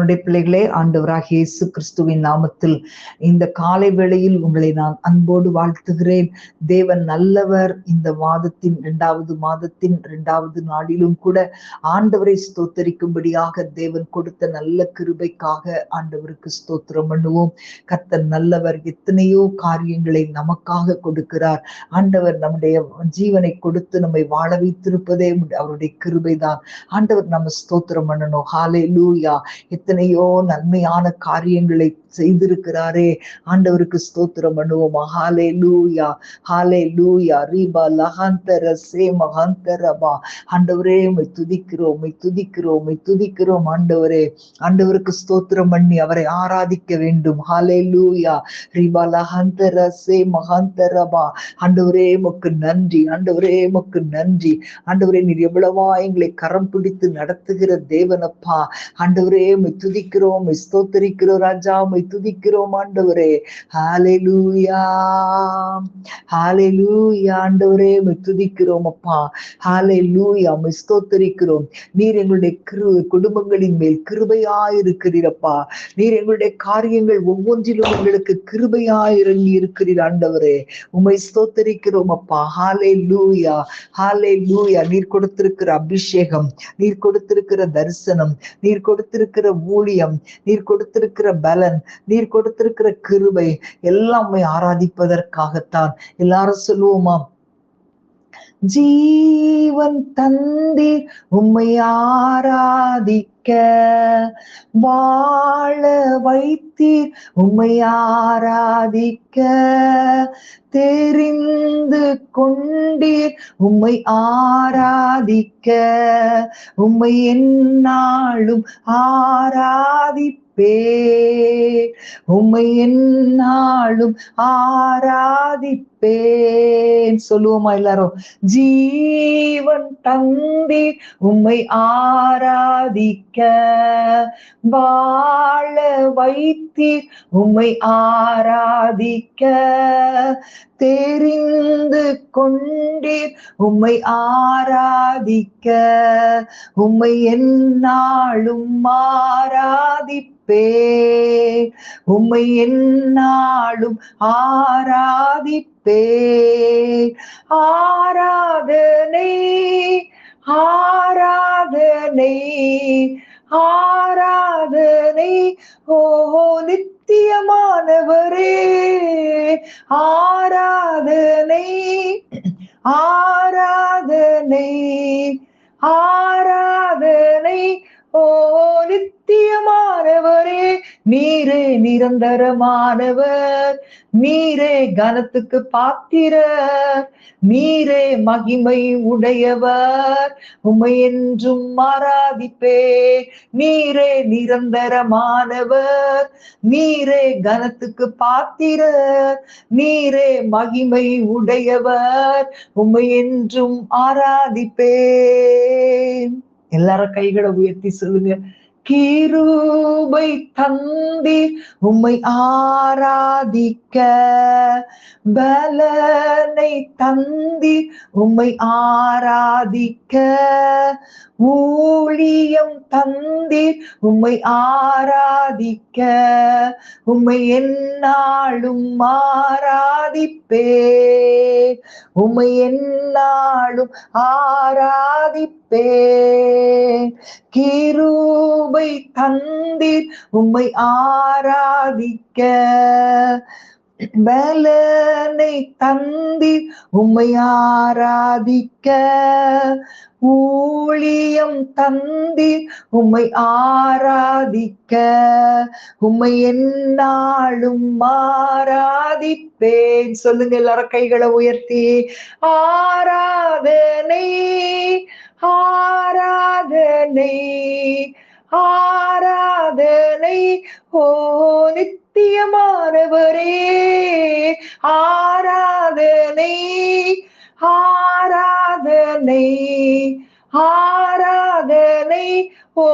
தேவனுடைய பிள்ளைகளே, ஆண்டவராகிய இயேசு கிறிஸ்துவின் நாமத்தில் இந்த காலை வேளையில் உங்களை நான் அன்போடு வாழ்த்துகிறேன். தேவன் நல்லவர். இந்த மாதத்தின் 2வது நாளிலும் கூட ஆண்டவரை ஸ்தோத்தரிக்கும்படியாக தேவன் கொடுத்த நல்ல கிருபைக்காக ஆண்டவருக்கு ஸ்தோத்திரம் பண்ணுவோம். கர்த்தர் நல்லவர். எத்தனையோ காரியங்களை நமக்காக கொடுக்கிறார். ஆண்டவர் நம்முடைய ஜீவனை கொடுத்து நம்மை வாழ வைத்திருப்பதே அவருடைய கிருபைதான். ஆண்டவர் நம்ம ஸ்தோத்திரம் பண்ணணும். ஹல்லேலூயா. எத்தனையோ நன்மையான காரியங்களை செய்திருக்கிறாரே, ஆண்டவருக்கு ஸ்தோத்திரம் பண்ணுவோம். ஹல்லேலூயா, ஹல்லேலூயா. ரீபா லஹந்தர சே மஹந்தரபா. ஆண்டவரே உம்மை துதிக்கிறோம், உம்மை துதிக்கிறோம், உம்மை துதிக்கிறோம். ஆண்டவரே, ஆண்டவருக்கு ஸ்தோத்திரம் பண்ணி அவரை ஆராதிக்க வேண்டும். ஹல்லேலூயா. ரீபா லஹந்தர சே மஹந்தரபா. ஆண்டவரே உமக்கு நன்றி, ஆண்டவரே உமக்கு நன்றி. ஆண்டவரே, நீர் எவ்வளவா எங்களை கரம் பிடித்து நடத்துகிற தேவனப்பா. ஆண்டவரே உம்மை துதிக்கிறோம், உம்மை ஸ்தோத்தரிக்கிறோம் ராஜா, உம்மை துதிக்கிறோம் ஆண்டவரே. ஹல்லேலூயா, ஹல்லேலூயா. ஆண்டவரே உம்மை துதிக்கிறோம் அப்பா. ஹல்லேலூயா, உம்மை ஸ்தோத்தரிக்கிறோம். நீர் எங்களுடைய குடும்பங்களின் மேல் கிருபையாயிருக்கிறீரப்பா. நீர் எங்களுடைய காரியங்கள் ஒவ்வொன்றிலும் எங்களுக்கு கிருபையாயிறங்கி இருக்கிறீர் ஆண்டவரே. உம்மை ஸ்தோத்தரிக்கிறோம் அப்பா. ஹல்லேலூயா, ஹல்லேலூயா. நீர் கொடுத்திருக்கிற அபிஷேகம், நீர் கொடுத்திருக்கிற தரிசனம், நீர் கொடுத்திருக்கிற ஊழியம், நீர் கொடுத்திருக்கிற பலன், நீர் கொடுத்திருக்கிற கிருபை எல்லாமே ஆராதிப்பதற்காகத்தான். எல்லாரும் சொல்லுவோமா? ஜீவன் தந்தீர் உம்மை ஆராதிக்க, வாழ வைத்தீர் உம்மை ஆராதிக்க, தெரிந்து கொண்டீர் உம்மை ஆராதிக்க, உம்மை எந்நாளும் ஆராதிப்பேன், உம்மை எந்நாளும் ஆராதிப்பேன். சொல்லுவோமா எல்லாரும்? ஜீவன் தந்தீர் உம்மை ஆராதிக்க, வாழ வைத்தீர் உம்மை ஆராதிக்க, தெரிந்து கொண்டீர் உம்மை ஆராதிக்க, உம்மை எந்நாளும் ஆராதிப்பேன், உம்மை எந்நாளும் ஆராதிப்பேன். ஆராதனை, ஆராதனை, ஆராதனை ஓ நித்தியமானவரே. ஆராதனை, ஆராதனை, ஆராதனை ஓ நித்தியமானவரே. நீரே நிரந்தரமானவர், நீரே கனத்துக்கு பாத்திரர், நீரே மகிமை உடையவர், உம்மை என்றும் ஆராதிப்பே. நீரே நிரந்தரமானவர், நீரே கனத்துக்கு பாத்திரர், நீரே மகிமை உடையவர், உம்மை என்றும் ஆராதிப்பேன். எல்லாரும் கைகளை உயர்த்தி சொல்லுங்க. கிருபை தந்தீர் உம்மை ஆராதிக்க, பலனை தந்தீர் உம்மை ஆராதிக்க, ஊழியம் தந்தீர் உம்மை ஆராதிக்க, உம்மை எந்நாளும் ஆராதிப்பேன், உம்மை எந்நாளும் ஆராதிப்பேன். கிருபை தந்தீர் உம்மை ஆராதிக்க, பலனை தந்தீர் உம்மை ஆராதிக்க, ஊழியம் தந்தீர் உம்மை ஆராதிக்க, உம்மை எந்நாளும் ஆராதிப்பேன். சொல்லுங்க எல்லாரும் கைகளை உயர்த்தி. ஆராதனை, ஆராதனை, ஆராதனை ஓ நித்தியமானவரே. ஆராதனை, ஆராதனை, ஆராதனை ஓ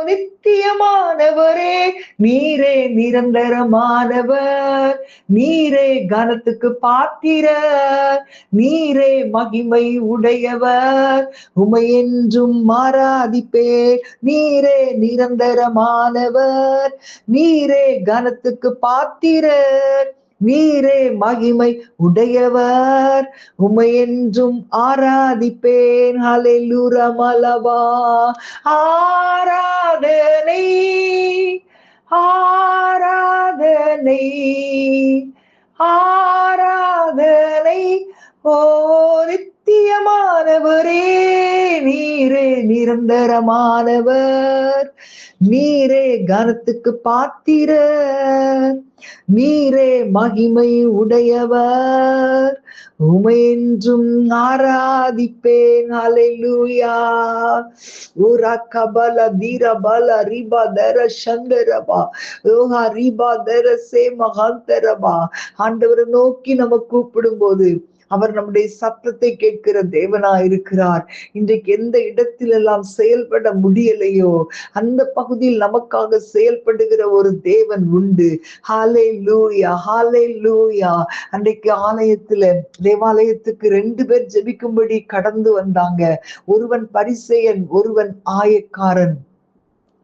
நித்தியமானவரே, நீரே நிரந்தரமானவர், நீரே கனத்துக்கு பாத்திரர், நீரே மகிமை உடையவர், உமை என்றும் ஆராதிப்பேன். நீரே நிரந்தரமானவர், நீரே கனத்துக்கு பாத்திரர், நீரே மகிமை உடையவர், உமை என்றும் ஆராதிப்பேன். ஹல்லேலூயா மலபா. ஆராதனை ஆராதனை ஆராதனை ஓ நித்தியமானவரே, நீரே நிரந்தரமானவர், நீரே கனத்துக்கு பாத்திரர், நீரே மகிமை உடையவர், உமை என்றும் ஆராதிப்பேன். ஹல்லேலூயா. ஓரா கபல தீரபல ரிபா தர சந்தரபா ஓஹா ரிபா தர சே மகாந்தரபா. ஆண்டவரை நோக்கி நம்ம கூப்பிடும் போது அவர் நம்முடைய சத்தத்தை கேட்கிற தேவனா இருக்கிறார். இன்றைக்கு எந்த இடத்திலெல்லாம் செயல்பட முடியலையோ அந்த பகுதியில் நமக்காக செயல்படுகிற ஒரு தேவன் உண்டு. ஹல்லேலூயா, ஹல்லேலூயா. அன்றைக்கு தேவாலயத்துக்கு 2 பேர் ஜெபிக்கும்படி கடந்து வந்தாங்க. ஒருவன் பரிசேயன், ஒருவன் ஆயக்காரன்.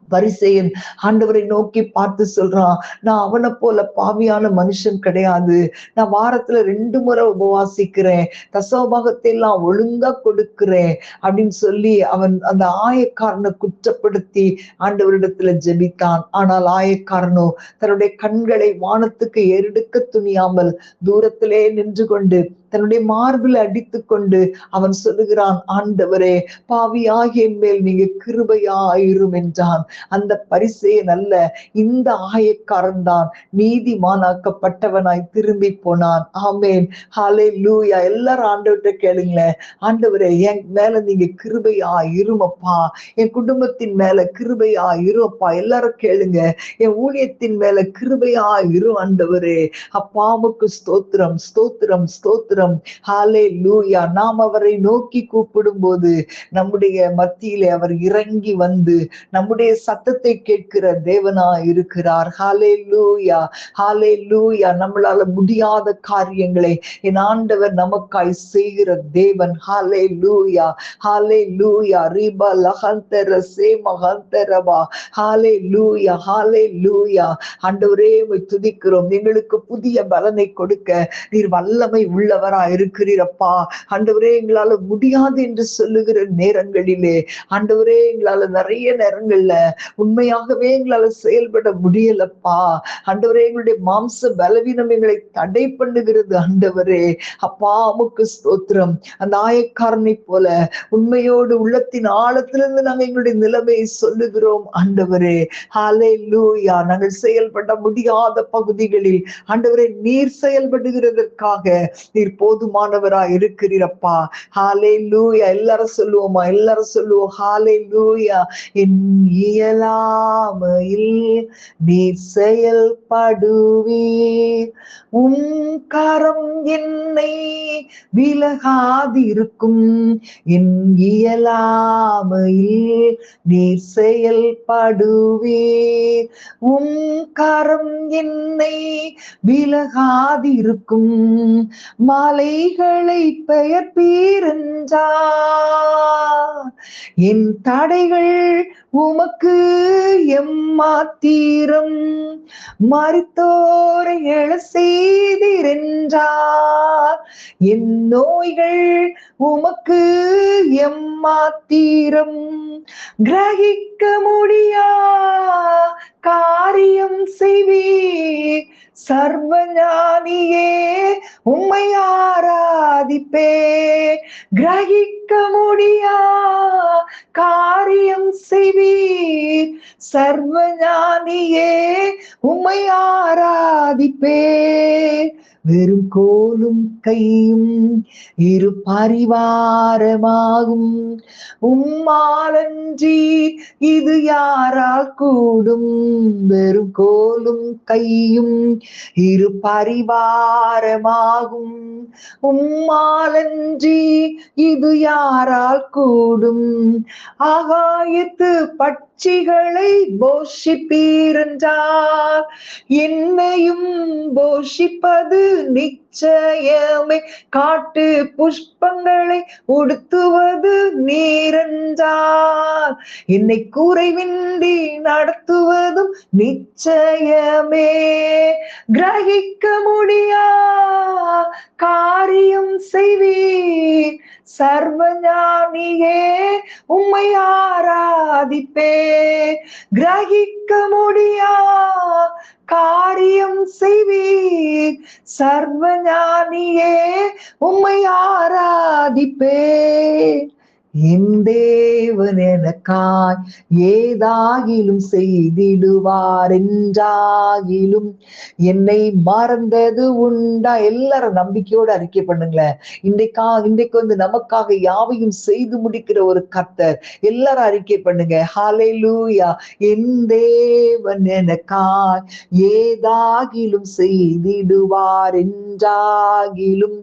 பரிசேயன் ஆண்டவரை நோக்கி பார்த்து சொல்றான், நான் அவனை போல பாவியான மனுஷன் கிடையாது, நான் வாரத்துல 2 முறை உபவாசிக்கிறேன், தசமபாகத்தை எல்லாம் ஒழுங்கா கொடுக்கிறேன் அப்படின்னு சொல்லி அவன் அந்த ஆயக்காரனை குற்றப்படுத்தி ஆண்டவரிடத்துல ஜெபித்தான். ஆனால் ஆயக்காரனோ தன்னுடைய கண்களை வானத்துக்கு ஏறெடுக்க துணியாமல் தூரத்திலே நின்று கொண்டு தன்னுடைய மார்பில் அடித்து கொண்டு அவன் சொல்லுகிறான், ஆண்டவரே பாவியாகிய மேல் நீங்க கிருபையாயிரும் என்றான். அந்த பரிசேயன் அல்ல, இந்த ஆயக்காரன் தான் நீதிமானாக்கப்பட்டவனாய் திரும்பி போனான். ஆமேன், ஹல்லேலூயா. எல்லாரும் ஆண்டவர்கிட்ட கேளுங்களேன், ஆண்டவரே என் மேல நீங்க கிருபையா இருமப்பா, என் குடும்பத்தின் மேல கிருபையா இருப்பா. எல்லாரும் கேளுங்க, என் ஊழியத்தின் மேல கிருபையா இரு ஆண்டவரே. அப்பாவுக்கு ஸ்தோத்திரம், ஸ்தோத்திரம், ஸ்தோத்திரம். ஹல்லேலூயா. நாம் அவரை நோக்கி கூப்பிடும் போது நம்முடைய மத்தியிலே அவர் இறங்கி வந்து நம்முடைய சத்தத்தை கேட்கிற தேவனா இருக்கிறார். ஹல்லேலூயா, ஹல்லேலூயா. நம்மளால முடியாத காரியங்களை என் ஆண்டவர் நமக்காய் செய்கிற தேவன். ஹல்லேலூயா, ஹல்லேலூயா. ரிபா லஹந்தர சே மஹந்தரபா. ஹல்லேலூயா, ஹல்லேலூயா. ஆண்டவரே உம்மை துதிக்கிறோம். எங்களுக்கு புதிய பலனை கொடுக்க நீர் வல்லமை உள்ளவரா இருக்கிறீரப்பா. ஆண்டவரே எங்களால முடியாது என்று சொல்லுகிற நேரங்களிலே ஆண்டவரே எங்களால நிறைய நேரங்கள்ல உண்மையாகவே எங்களால செயல்பட முடியலப்பா. ஆண்டவரே எங்களுடைய மாம்ச பலவீனம் எங்களை தடை பண்ணுகிறது. ஆண்டவரே அப்பா உமக்கு ஸ்தோத்திரம். அந்த ஆயக்காரனை போல உண்மையோடு உள்ளத்தின் ஆழத்திலிருந்து நாங்கள் எங்களுடைய நிலைமையை சொல்லுகிறோம். ஆண்டவரே ஹல்லேலூயா. நாங்கள் செயல்பட முடியாத பகுதிகளில் ஆண்டவரே நீர் செயல்படுகிறதற்காக நீர் போதுமானவராய் இருக்கிறீரப்பா. ஹல்லேலூயா. எல்லாரும் சொல்லுவோமா? எல்லாரும் சொல்லுவோம் ஹல்லேலூயா. என் இயலாமையில் நீர் செயல்படுவீர், உம் கரம் என்னை விலகாதிருக்கும். என் இயலாமையில் நீர் செயல்படுவீர், உம் கரம் என்னை விலகாதிருக்கும். மலைகளை பெயர்ப்பீரென்றார், என் தடைகள் உமக்கு எம்மாத்திரம். மரித்தோரை எழ செய்தீரென்றார், என் நோய்கள் உமக்கு எம்மாத்திரம். கிரகிக்க முடியா காரியம் செய்வீர், சர்வஞானியே உம்மை ஆராதிப்பே. கிரகிக்க முடியா காரியம் செய்வீர், சர்வஞானியே உம்மை ஆராதிப்பே. வெறும் கோலும் கையும் இரு பரிவாரமாகும். உம்மாலன்றி இது யாரால் கூடும்? வெறும் கோலும் கையும் இரு பரிவாரமாகும். உம்மாலன்றி இது யாரால் கூடும்? ஆகாயத்து பட்சிகளை போஷிப்பீரென்றார், என்னையும் போஷிப்பது நிச்சயமே. காட்டு புஷ்பங்களை உடுத்துவது நீரென்றார், என்னை குறைவின்றி நடத்துவதும் நிச்சயமே. கிரகிக்க முடியா காரியம் செய்வீர், சர்வஞானியே உம்மை ஆராதிப்பே. கிரகிக்க முடியா காரியம் செய்வீர், சர்வஞானியே உம்மை ஆராதிப்பே. என் தேவன் எனக்காய் ஏதாகிலும் செய்திடுவார் என்றாகிலும் என்னை மறந்தது உண்டா? எல்லாரும் நம்பிக்கையோட அறிக்கை பண்ணுங்களேன். இன்றைக்கு நமக்காக யாவையும் செய்து முடிக்கிற ஒரு கர்த்தர். எல்லாரும் அறிக்கை பண்ணுங்க. ஹல்லேலூயா. என் தேவன் எனக்காய் ஏதாகிலும் செய்திடுவார் என்றாகிலும்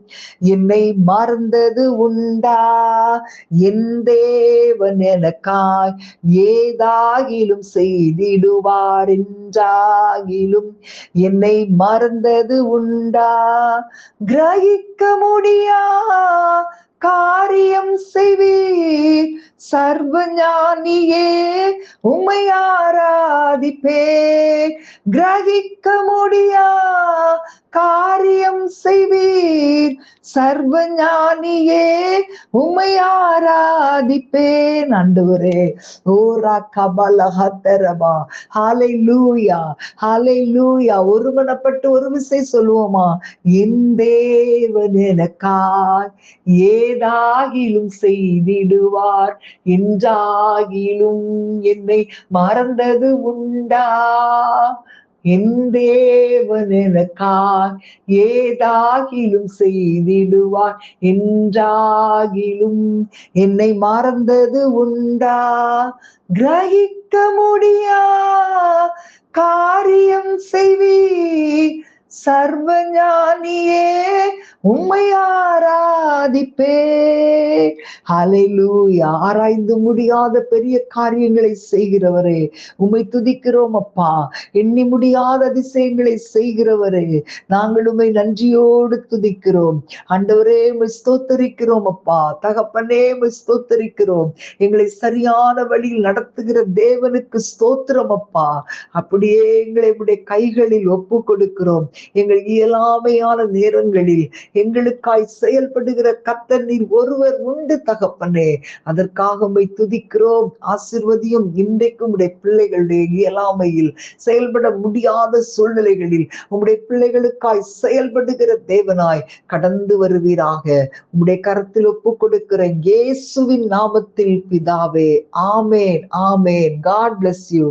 என்னை மறந்தது உண்டா? என் தேவன் எனக்காய் ஏதாகிலும் செய்திடுவார் என்றாகிலும் என்னை மறந்தது உண்டா? கிரகிக்க முடியா காரியம் செய்வீர், சர்வஞானியே உம்மை ஆராதிப்பே. கிரகிக்க முடியா காரியம் செய்வீர், சர்வஞானியே உம்மை ஆராதிப்பேன். ஆண்டவரே, ஓரா கபலஹதரபா. ஹல்லேலூயா, ஹல்லேலூயா. ஒருமனப்பட்டு ஒரு விசை சொல்லுவோமா? என் தேவன் எனக்காய் ஏதாகிலும் செய்திடுவார் என்றாகிலும் என்னை மறந்தது உண்டா? என் தேவன் எனக்காய் ஏதாகிலும் செய்திடுவார் என்றாகிலும் என்னை மறந்தது உண்டா? கிரகிக்க முடியா காரியம் செய்வீர், சர்வஞானியே உம்மை ஆராதிப்பே. ஹல்லேலூயா. ஆராய்ந்து முடியாத பெரிய காரியங்களை செய்கிறவரே உம்மை துதிக்கிறோம் அப்பா. எண்ணி முடியாத அதிசயங்களை செய்கிறவரே நாங்கள் உம்மை நன்றியோடு துதிக்கிறோம். ஆண்டவரே உம்மை ஸ்தோத்தரிக்கிறோம் அப்பா. தகப்பனே உம்மை ஸ்தோத்தரிக்கிறோம். எங்களை சரியான வழியில் நடத்துகிற தேவனுக்கு ஸ்தோத்திரம் அப்பா. அப்படியே எங்களை உம்முடைய கைகளில் ஒப்பு கொடுக்கிறோம். எங்கள் இயலாமையான நேரங்களில் எங்களுக்காய் செயல்படுகிற கர்த்தர் நீர் ஒருவர் உண்டு தகப்பனே. அதற்காக உம்மை துதிக்கிறோம். ஆசீர்வதியும். இன்றைக்கும் உடைய பிள்ளைகளுடைய இயலாமையில் செயல்பட முடியாத சூழ்நிலைகளில் உம்முடைய பிள்ளைகளுக்காய் செயல்படுகிற தேவனாய் கடந்து வருவீராக. உம்முடைய கரத்தில் ஒப்பு கொடுக்கிற இயேசுவின் நாமத்தில் பிதாவே. ஆமேன், ஆமேன். God bless you.